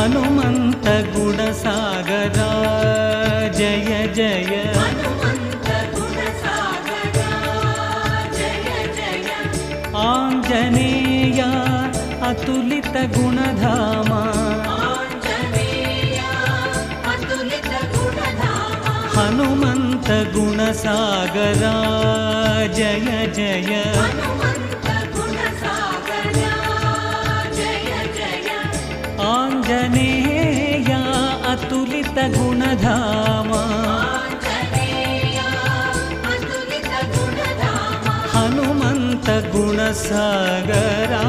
हनुमन्त गुणसागरा जय जय हनुमन्त गुणसागरा जय जय आञ्जनेया अतुलित गुणधामा आञ्जनेया अतुलित गुणधामा हनुमन्त गुणसागरा जय जय हनुमन्त गुणसागरा जय जय आञ्जनेया अतुलित गुणधामा आञ्जनेया अतुलित गुणधामा हनुमन्त गुणसागरा